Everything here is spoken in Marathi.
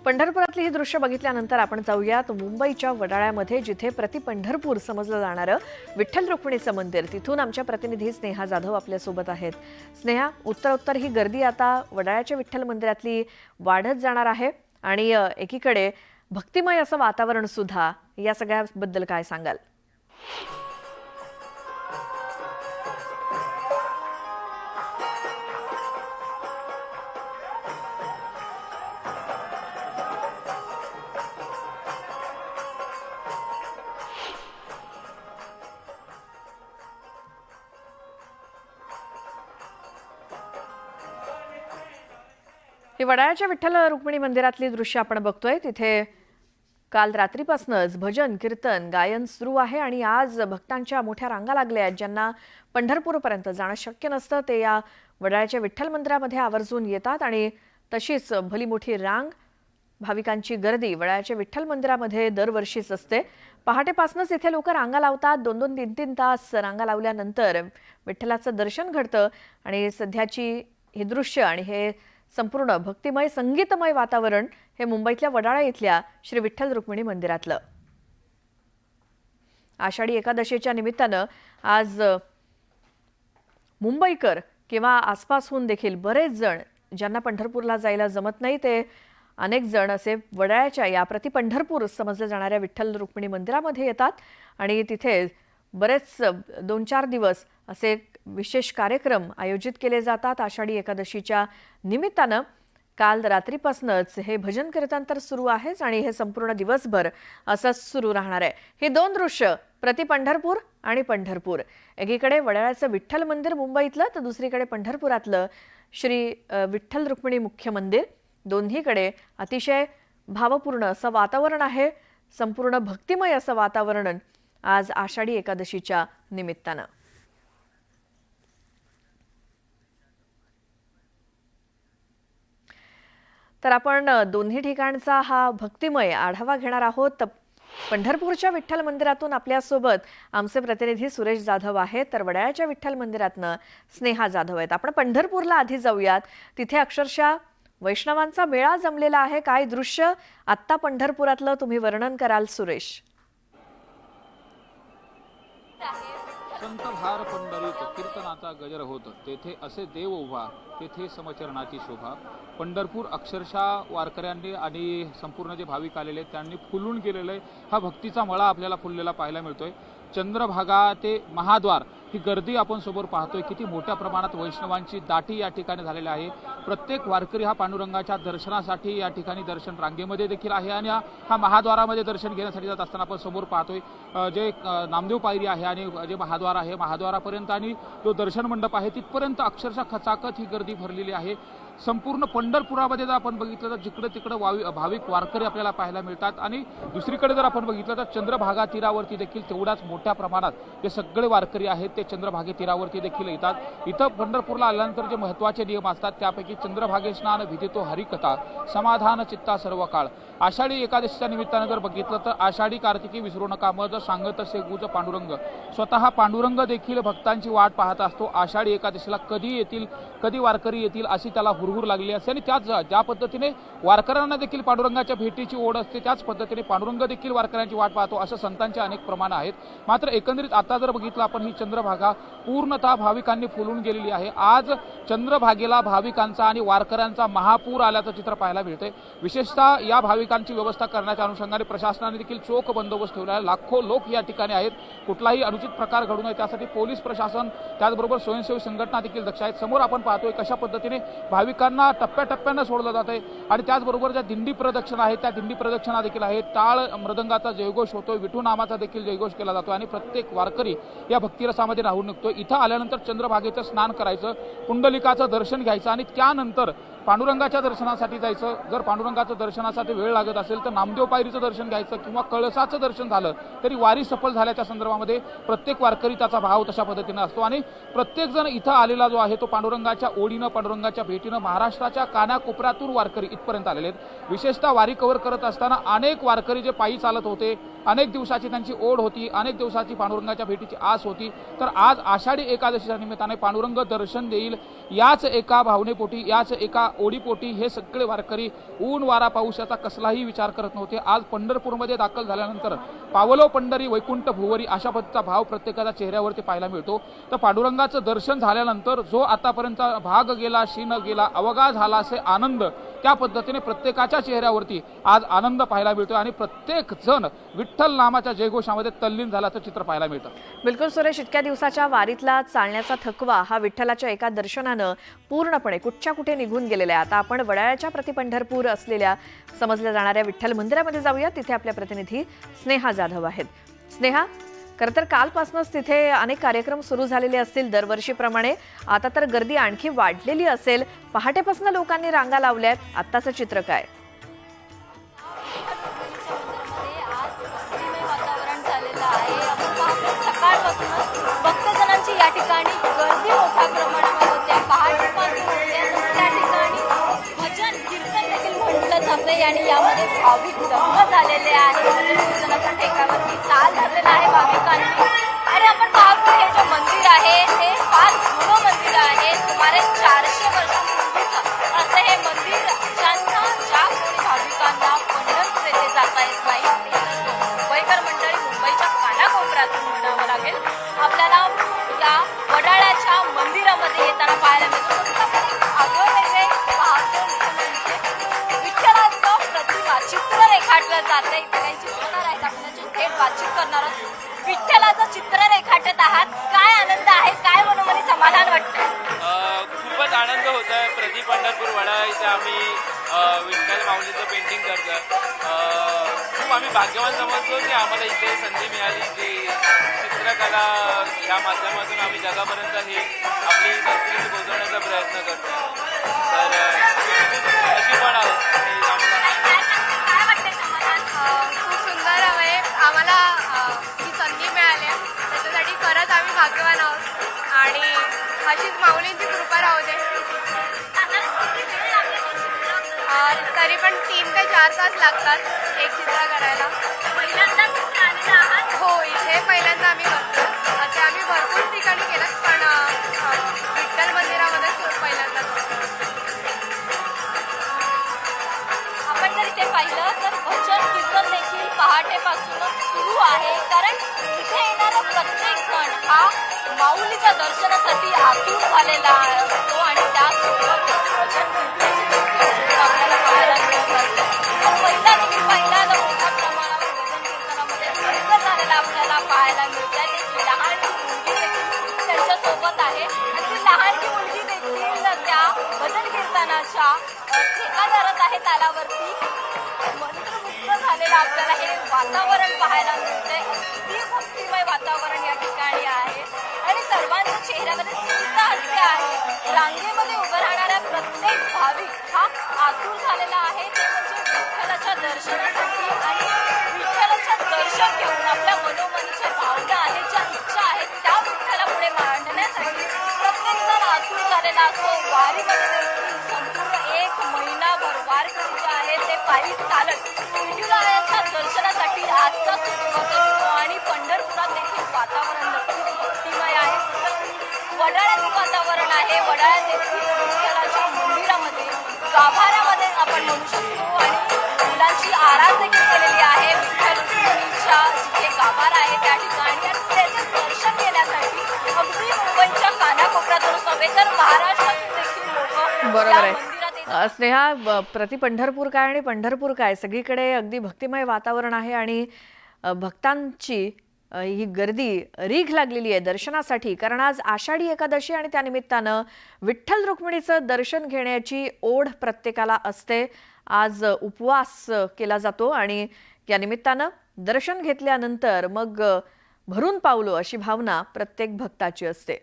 पंढरपुरातली ही दृश्य बघितल्यानंतर आपण जाऊयात मुंबईच्या वडाळ्यामध्ये, जिथे प्रति पंढरपूर समजलं जाणारं विठ्ठल रुक्मिणीचं मंदिर। तिथून आमच्या प्रतिनिधी स्नेहा जाधव आपल्या सोबत आहेत। स्नेहा, उत्तर ही गर्दी आता वडाळ्याच्या विठ्ठल मंदिरातली वाढत जाणार आहे आणि एकीकडे भक्तिमय असं वातावरण सुद्धा। या सगळ्याबद्दल काय सांगाल? ही वडाळ्याच्या विठ्ठल रुक्मिणी मंदिरातली दृश्य आपण बघतोय। तिथे काल रात्रीपासूनच भजन कीर्तन गायन सुरू आहे आणि आज भक्तांच्या मोठ्या रांगा लागल्या आहेत। ज्यांना पंढरपूरपर्यंत जाणं शक्य नसतं ते या वडाळ्याच्या विठ्ठल मंदिरामध्ये आवर्जून येतात आणि तशीच भली मोठी रांग भाविकांची गर्दी वडाळ्याच्या विठ्ठल मंदिरामध्ये दरवर्षीच असते। पहाटेपासूनच इथे लोक रांगा लावतात। 2-2, 3-3 तास रांगा लावल्यानंतर विठ्ठलाचं दर्शन घडतं आणि सध्याची हे दृश्य आणि हे संपूर्ण भक्तिमय संगीतमय वातावरण हे मुंबईतल्या वडाळा इथल्या श्री विठ्ठल रुक्मिणी मंदिरातलं। आषाढी एकादशीच्या निमित्तानं आज मुंबईकर किंवा आसपासहून देखील बरेच जण ज्यांना पंढरपूरला जायला जमत नाही ते अनेक जण असे वडाळ्याच्या या प्रति पंढरपूर समजल्या जाणाऱ्या विठ्ठल रुक्मिणी मंदिरामध्ये येतात आणि तिथे बरेच 2-4 दिवस असे विशेष कार्यक्रम आयोजित केले जातात। आषाढी एकादशीच्या निमित्तानं काल रात्रीपासूनच हे भजन कीर्तन तर सुरू आहेच आणि हे संपूर्ण दिवसभर असंच सुरू राहणार आहे। हे दोन दृश्य प्रति पंढरपूर आणि पंढरपूर, एकीकडे वडाळ्याचं विठ्ठल मंदिर मुंबईतलं तर दुसरीकडे पंढरपुरातलं श्री विठ्ठल रुक्मिणी मुख्य मंदिर, दोन्हीकडे अतिशय भावपूर्ण असं वातावरण आहे। संपूर्ण भक्तिमय असं वातावरण आज आषाढी एकादशीच्या निमित्तानं। तर आपण दोन्ही ठिकाणचा हा भक्तिमय आढावा घेणार आहोत। पंढरपूरच्या विठ्ठल मंदिरातून आपल्यासोबत आमचे प्रतिनिधी सुरेश जाधव आहेत, तर वडाळ्याच्या विठ्ठल मंदिरातनं स्नेहा जाधव आहेत। आपण पंढरपूरला आधी जाऊयात। तिथे अक्षरशः वैष्णवांचा मेळा जमलेला आहे। काय दृश्य आत्ता पंढरपुरातलं तुम्ही वर्णन कराल सुरेश? संत भार पंढरीत कीर्तनाचा गजर होत, तेथे असे देव उभा, तेथे समचरणाची शोभा। पंढरपूर अक्षरशः वारकऱ्यांनी आणि संपूर्ण जे भाविक आलेले त्यांनी फुलून गेलेलं आहे। हा भक्तीचा मळा आपल्याला फुललेला पाहायला मिळतोय। चंद्रभागा ते महाद्वार ही गर्दी आपण समोर पाहतोय। किती मोठ्या प्रमाणात वैष्णवांची दाटी या ठिकाणी झालेली आहे। प्रत्येक वारकरी हा पांडुरंगाच्या दर्शनासाठी या ठिकाणी दर्शन रांगेमध्ये देखील आहे आणि हा महाद्वारामध्ये दर्शन घेण्यासाठी जात असताना आपण समोर पाहतोय जे नामदेव पायरी आहे आणि जे महाद्वार आहे, महाद्वारापर्यंत आणि जो दर्शन मंडप आहे तिथपर्यंत अक्षरशः खचाखच ही गर्दी भरलेली आहे। संपूर्ण पंढरपुरामध्ये जर आपण बघितलं तर जिकडे तिकडे भाविक वारकरी आपल्याला पाहायला मिळतात आणि दुसरीकडे जर आपण बघितलं तर चंद्रभागा तीरावरती देखील तेवढ्याच मोठ्या प्रमाणात जे सगळे वारकरी आहेत ते चंद्रभागे तीरावरती देखील येतात। इथं पंढरपूरला आल्यानंतर जे महत्त्वाचे नियम असतात त्यापैकी चंद्रभागे स्नान, विधितो हरिकथा, समाधान चित्ता सर्व काळ। आषाढी एकादशीच्या निमित्तानं जर बघितलं तर आषाढी कार्तिकी विसरू नका मज सांगत से गुज पांडुरंग। स्वतः पांडुरंग देखील भक्तांची वाट पाहत असतो। आषाढी एकादशीला कधी येतील, कधी वारकरी येतील अशी त्याला हुरहुर लागली असते आणि त्याच ज्या पद्धतीने वारकऱ्यांना देखील पांडुरंगाच्या भेटीची ओढ असते त्याच पद्धतीने पांडुरंग देखील वारकऱ्यांची वाट पाहतो, असं संतांचे अनेक प्रमाण आहेत। मात्र एकंदरीत आता जर बघितलं आपण ही चंद्रभागा पूर्णतः भाविकांनी फुलून गेलेली आहे। आज चंद्रभागेला भाविकांचा आणि वारकऱ्यांचा महापूर आल्याचं चित्र पाहायला मिळतंय। विशेषतः या भाविकांची व्यवस्था करण्याच्या अनुषंगाने प्रशासनाने देखील चोख बंदोबस्त ठेवला आहे। लाखो लोक या ठिकाणी आहेत, कुठलाही अनुचित प्रकार घडू नये त्यासाठी पोलीस प्रशासन त्याचबरोबर स्वयंसेवी संघटना देखील दक्ष आहेत। समोर आपण पाहतोय कशा पद्धतीने भाविकांना टप्प्याटप्प्यानं सोडलं जात आहे आणि त्याचबरोबर ज्या दिंडी प्रदक्षिणा आहेत त्या दिंडी प्रदक्षिणा देखील आहेत। टाळ मृदंगाचा जयघोष होतोय, विठू नामाचा देखील जयघोष केला जातो आणि प्रत्येक वारकरी या भक्तिरसामध्ये राहून निघतोय। इथं आल्यानंतर चंद्रभागेचं स्नान करायचं, पुंडलिकाचं दर्शन घ्यायचं आणि त्यानंतर पांडुरंगाच्या दर्शनासाठी जायचं। जर पांडुरंगाच्या दर्शनासाठी वेळ लागत असेल तर नामदेव पायरीचं दर्शन घ्यायचं किंवा कळसाचं दर्शन झालं तरी वारी सफल झाल्याच्या संदर्भामध्ये प्रत्येक वारकरी त्याचा भाव तशा पद्धतीने असतो आणि प्रत्येक जण इथं आलेला जो आहे तो पांडुरंगाच्या ओढीनं, पांडुरंगाच्या भेटीनं महाराष्ट्राच्या कानाकोपऱ्यातून वारकरी इथपर्यंत आलेले आहेत। विशेषतः वारी कव्हर करत असताना अनेक वारकरी जे पायी चालत होते अनेक दिवसाची त्यांची ओढ होती, अनेक दिवसाची पांडुरंगाच्या भेटीची आस होती. तर आज आषाढी एकादशीच्या निमित्ताने पांडुरंग दर्शन देईल याच एका भावनेपोटी, याच एका ओढीपोटी हे सगळे वारकरी ऊन वारा पाऊसाचा कसलाही विचार करत नव्हते. आज पंढरपूरमध्ये दाखल झाल्यानंतर पावलो पंढरी वैकुंठ भुवरी अशा पद्धतीचा भाव प्रत्येकाच्या चेहऱ्यावरती पाहायला मिळतो. तर पांडुरंगाचं दर्शन झाल्यानंतर जो आतापर्यंत भाग गेला, शीन गेला, अवगा झाला असे आनंद, त्या पद्धतीने प्रत्येकाच्या चेहऱ्यावरती आज आनंद पाहायला मिळतो आणि प्रत्येक जण विठ्ठल नामाच्या जयघोषामध्ये तल्लीन झाल्याचं चित्र पाहायला मिळतं. बिलकुल सुरेश, इतक्या दिवसाच्या वारीतला चालण्याचा थकवा हा विठ्ठलाच्या एका दर्शनानं पूर्णपणे कुठच्या कुठे निघून गेलेला आहे. आता आपण वडाळ्याच्या प्रतिपंढरपूर असलेल्या समजल्या जाणाऱ्या विठ्ठल मंदिरामध्ये जाऊया. तिथे आपल्या प्रतिनिधी स्नेहा जाधव आहेत. स्नेहा, खरं तर कालपासूनच तिथे अनेक कार्यक्रम सुरू झालेले असतील दरवर्षीप्रमाणे. आता तर गर्दी आणखी वाढलेली असेल. पहाटेपासून लोकांनी रांगा लावल्यात. आत्ताचं चित्र काय? भक्तजनांची या ठिकाणी गर्दी मोठ्या प्रमाणावर होते. पहाटेपासून त्या ठिकाणी भजन कीर्तन देखील म्हटलं जाते आणि यामध्ये भाविक दंग झालेले आहेत. भजन कीर्तनाच्या ठेक्यावरती ताल धरलेला आहे भाविकांनी. आणि आपण पाहतो हे जे मंदिर आहे ते फार जुनं मंदिर आहे. सुमारे 400 वर्षांपूर्वीचं असं हे मंदिर, ज्या कोणी भाविकांना पंढरपूर येथे जाता येत नाही मुंबईकर मंडळी मुंबईच्या कानाकोपऱ्यातून म्हणावं लागेल आपल्याला या वडाळ्याच्या मंदिरामध्ये येताना पाहायला मिळतो. आगळं वेगळे पाहतो म्हणजे विठ्ठलाचं प्रतिमा चित्र रेखाटलं जाते. इथे काही चित्रकार आहेत, आपण त्याची थेट बातचीत करणार आहोत. विठ्ठलाचं चित्र रेखाटत आहात, काय आनंद आहे, काय मनोमनी समाधान वाटतं? खूपच आनंद होत आहे. प्रतिपंढरपूर वडाळा इथे आम्ही विठ्ठल माऊलीचं पेंटिंग करतो. खूप आम्ही भाग्यवान समजतो की आम्हाला इथे संधी मिळाली, जी चित्रकला या माध्यमातून आम्ही जगापर्यंत ही आपली संस्कृती पोहोचवण्याचा प्रयत्न करतो. तर अशी पण आहोत की काय वाटतं समाधान? खूप सुंदर आहे. आम्हाला ही संधी मिळाली आहे, त्याच्यासाठी खरंच आम्ही भाग्यवान आहोत आणि अशीच माऊलींची कृपा राहू दे. तरी पण 3 ते 4 तास लागतात एक चित्र करायला. पहिल्यांदाच आलेला आहात? हो, इथे पहिल्यांदा आम्ही करतो. असे आम्ही भरपूर ठिकाणी केलं, पण विठ्ठल मंदिरामध्येच पहिल्यांदाच. आपण जर इथे पाहिलं तर भजन कीर्तन देखील पहाटेपासूनच सुरू आहे. कारण इथे येणारा प्रत्येक जण हा माऊलीच्या दर्शनासाठी आतुर झालेला असतो आणि त्यासोबत भजन कीर्तनाची आपल्याला पाहायला मिळत असते. पहिला देखील पहिल्यांदा मोठ्या प्रमाणावर भजन कीर्तनामध्ये दंग झालेला आपल्याला पाहायला मिळते. त्याची लहानशी मुलगी देखील त्यांच्यासोबत आहे आणि ती लहानशी मुलगी देखील त्या भजन कीर्तनाच्या ठेका धरत आहे तालावरती. मंत्रमुग्ध झालेलं आपल्याला हे वातावरण पाहायला मिळतंय. अगदी भक्तिमय वातावरण या ठिकाणी आहे आणि सर्वांच्या चेहऱ्यामध्ये स्मित हास्य आहे. रांगेमध्ये उभं राहणारा प्रत्येक भाविक हा आतुर झालेला आहे, ते म्हणजे विठ्ठलाच्या दर्शनासाठी आणि विठ्ठलाच्या दर्शन घेऊन आपल्या मनोमनीच्या भावना आहेत, ज्या इच्छा आहेत त्या विठ्ठलापुढे मांडण्यासाठी प्रत्येक जण आतुर झालेला असतो. वारीमध्ये देखील संपूर्ण 1 महिनाभर वारकरी जे आहेत ते पायी चालत विठुरायाच्या दर्शनासाठी आजचा दिवस असतो आणि पंढरपुरात देखील वातावरण नक्कीच भक्तिमय आहे. वडाळ्याचं वातावरण आहे. वडाळ्यात देखील विठ्ठलाच्या मंदिरामध्ये गाभाऱ्यामध्ये आपण म्हणू शकतो आणि मुलांची आराध देखील केलेली आहे. विठ्ठल रुक्मिणीच्या जिथे गाभारा आहे त्या ठिकाणी आणि त्याचे दर्शन घेण्यासाठी अगदी मुंबईच्या कानाकोपऱ्यातून नव्हे तर महाराष्ट्रातून देखील लोक बरोबर या आहे. मंदिरात येतात. स्नेहा, प्रतिपंढरपूर काय आणि पंढरपूर काय, सगळीकडे अगदी भक्तिमय वातावरण आहे आणि भक्तांची ही गर्दी रीघ लागलेली आहे दर्शनासाठी. कारण आज आषाढी एकादशी आणि त्यानिमित्तानं विठ्ठल रुक्मिणीचं दर्शन घेण्याची ओढ प्रत्येकाला असते. आज उपवास केला जातो आणि या निमित्तानं दर्शन घेतल्यानंतर मग भरून पावलो अशी भावना प्रत्येक भक्ताची असते.